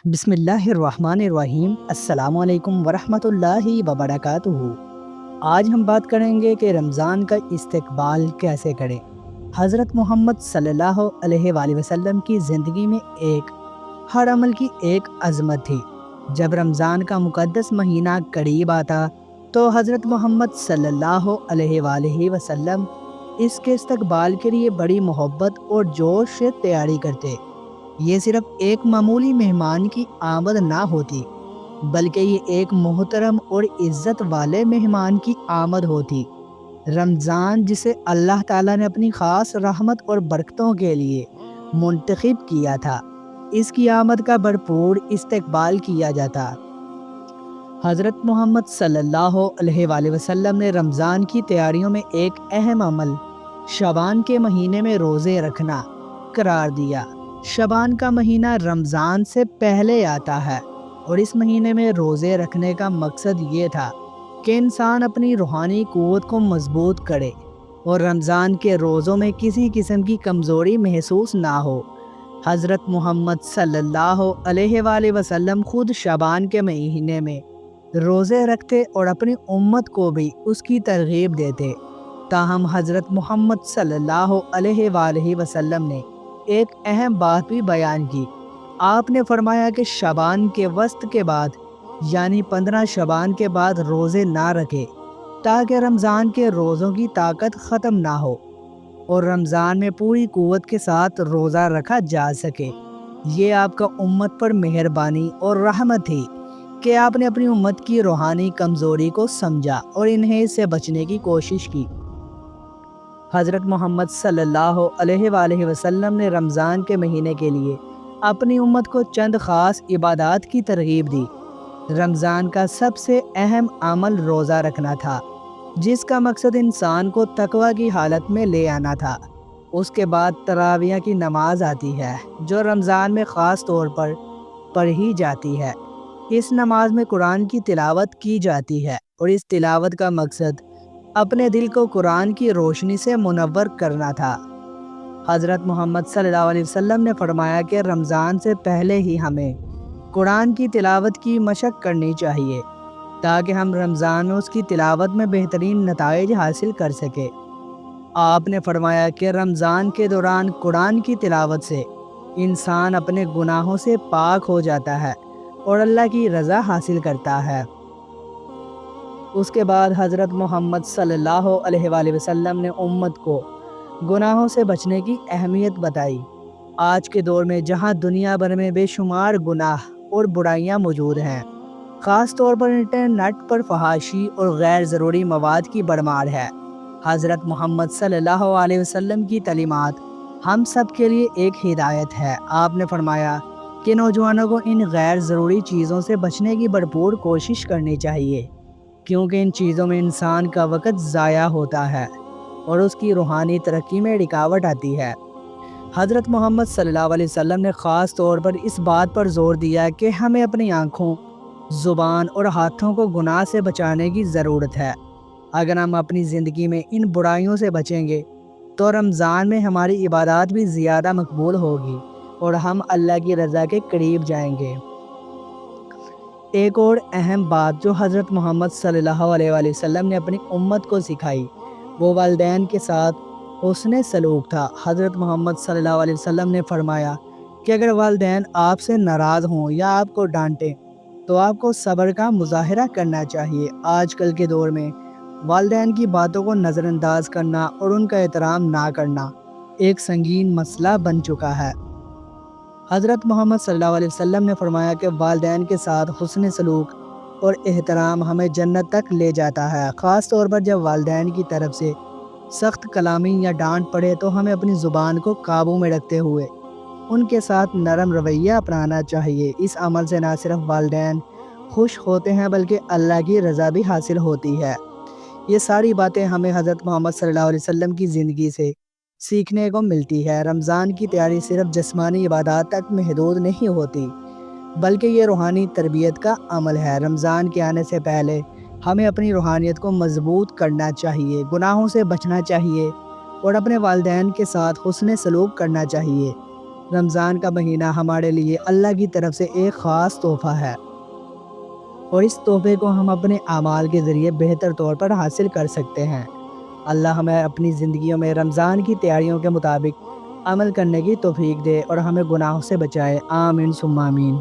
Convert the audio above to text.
بسم اللہ الرحمن الرحیم۔ السلام علیکم ورحمۃ اللہ وبرکاتہ۔ آج ہم بات کریں گے کہ رمضان کا استقبال کیسے کریں۔ حضرت محمد صلی اللہ علیہ وآلہ وسلم کی زندگی میں ہر عمل کی ایک عظمت تھی۔ جب رمضان کا مقدس مہینہ قریب آتا تو حضرت محمد صلی اللہ علیہ وآلہ وسلم اس کے استقبال کے لیے بڑی محبت اور جوش سے تیاری کرتے۔ یہ صرف ایک معمولی مہمان کی آمد نہ ہوتی، بلکہ یہ ایک محترم اور عزت والے مہمان کی آمد ہوتی۔ رمضان، جسے اللہ تعالیٰ نے اپنی خاص رحمت اور برکتوں کے لیے منتخب کیا تھا، اس کی آمد کا بھرپور استقبال کیا جاتا۔ حضرت محمد صلی اللہ علیہ وآلہ وسلم نے رمضان کی تیاریوں میں ایک اہم عمل شعبان کے مہینے میں روزے رکھنا قرار دیا۔ شعبان کا مہینہ رمضان سے پہلے آتا ہے، اور اس مہینے میں روزے رکھنے کا مقصد یہ تھا کہ انسان اپنی روحانی قوت کو مضبوط کرے اور رمضان کے روزوں میں کسی قسم کی کمزوری محسوس نہ ہو۔ حضرت محمد صلی اللہ علیہ وآلہ وسلم خود شعبان کے مہینے میں روزے رکھتے اور اپنی امت کو بھی اس کی ترغیب دیتے۔ تاہم حضرت محمد صلی اللہ علیہ وآلہ وسلم نے ایک اہم بات بھی بیان کی۔ آپ نے فرمایا کہ شعبان کے وسط کے بعد، یعنی 15 شعبان کے بعد روزے نہ رکھے، تاکہ رمضان کے روزوں کی طاقت ختم نہ ہو اور رمضان میں پوری قوت کے ساتھ روزہ رکھا جا سکے۔ یہ آپ کا امت پر مہربانی اور رحمت تھی کہ آپ نے اپنی امت کی روحانی کمزوری کو سمجھا اور انہیں اس سے بچنے کی کوشش کی۔ حضرت محمد صلی اللہ علیہ وآلہ وسلم نے رمضان کے مہینے کے لیے اپنی امت کو چند خاص عبادات کی ترغیب دی۔ رمضان کا سب سے اہم عمل روزہ رکھنا تھا، جس کا مقصد انسان کو تقوی کی حالت میں لے آنا تھا۔ اس کے بعد تراویح کی نماز آتی ہے، جو رمضان میں خاص طور پر پڑھی جاتی ہے۔ اس نماز میں قرآن کی تلاوت کی جاتی ہے، اور اس تلاوت کا مقصد اپنے دل کو قرآن کی روشنی سے منور کرنا تھا۔ حضرت محمد صلی اللہ علیہ وسلم نے فرمایا کہ رمضان سے پہلے ہی ہمیں قرآن کی تلاوت کی مشق کرنی چاہیے، تاکہ ہم رمضان میں اس کی تلاوت میں بہترین نتائج حاصل کر سکیں۔ آپ نے فرمایا کہ رمضان کے دوران قرآن کی تلاوت سے انسان اپنے گناہوں سے پاک ہو جاتا ہے اور اللہ کی رضا حاصل کرتا ہے۔ اس کے بعد حضرت محمد صلی اللہ علیہ وآلہ وسلم نے امت کو گناہوں سے بچنے کی اہمیت بتائی۔ آج کے دور میں جہاں دنیا بھر میں بے شمار گناہ اور برائیاں موجود ہیں، خاص طور پر انٹرنیٹ پر فحاشی اور غیر ضروری مواد کی بھرمار ہے، حضرت محمد صلی اللہ علیہ وسلم کی تعلیمات ہم سب کے لیے ایک ہدایت ہے۔ آپ نے فرمایا کہ نوجوانوں کو ان غیر ضروری چیزوں سے بچنے کی بھرپور کوشش کرنی چاہیے، کیونکہ ان چیزوں میں انسان کا وقت ضائع ہوتا ہے اور اس کی روحانی ترقی میں رکاوٹ آتی ہے۔ حضرت محمد صلی اللہ علیہ وسلم نے خاص طور پر اس بات پر زور دیا کہ ہمیں اپنی آنکھوں، زبان اور ہاتھوں کو گناہ سے بچانے کی ضرورت ہے۔ اگر ہم اپنی زندگی میں ان برائیوں سے بچیں گے تو رمضان میں ہماری عبادات بھی زیادہ مقبول ہوگی اور ہم اللہ کی رضا کے قریب جائیں گے۔ ایک اور اہم بات جو حضرت محمد صلی اللہ علیہ وآلہ وسلم نے اپنی امت کو سکھائی، وہ والدین کے ساتھ حسن سلوک تھا۔ حضرت محمد صلی اللہ علیہ وسلم نے فرمایا کہ اگر والدین آپ سے ناراض ہوں یا آپ کو ڈانٹیں تو آپ کو صبر کا مظاہرہ کرنا چاہیے۔ آج کل کے دور میں والدین کی باتوں کو نظر انداز کرنا اور ان کا احترام نہ کرنا ایک سنگین مسئلہ بن چکا ہے۔ حضرت محمد صلی اللہ علیہ وسلم نے فرمایا کہ والدین کے ساتھ حسن سلوک اور احترام ہمیں جنت تک لے جاتا ہے۔ خاص طور پر جب والدین کی طرف سے سخت کلامی یا ڈانٹ پڑے تو ہمیں اپنی زبان کو قابو میں رکھتے ہوئے ان کے ساتھ نرم رویہ اپنانا چاہیے۔ اس عمل سے نہ صرف والدین خوش ہوتے ہیں بلکہ اللہ کی رضا بھی حاصل ہوتی ہے۔ یہ ساری باتیں ہمیں حضرت محمد صلی اللہ علیہ وسلم کی زندگی سے سیکھنے کو ملتی ہے۔ رمضان کی تیاری صرف جسمانی عبادات تک محدود نہیں ہوتی، بلکہ یہ روحانی تربیت کا عمل ہے۔ رمضان کے آنے سے پہلے ہمیں اپنی روحانیت کو مضبوط کرنا چاہیے، گناہوں سے بچنا چاہیے اور اپنے والدین کے ساتھ حسن سلوک کرنا چاہیے۔ رمضان کا مہینہ ہمارے لیے اللہ کی طرف سے ایک خاص تحفہ ہے، اور اس تحفے کو ہم اپنے اعمال کے ذریعے بہتر طور پر حاصل کر سکتے ہیں۔ اللہ ہمیں اپنی زندگیوں میں رمضان کی تیاریوں کے مطابق عمل کرنے کی توفیق دے اور ہمیں گناہوں سے بچائے، آمین ثم آمین۔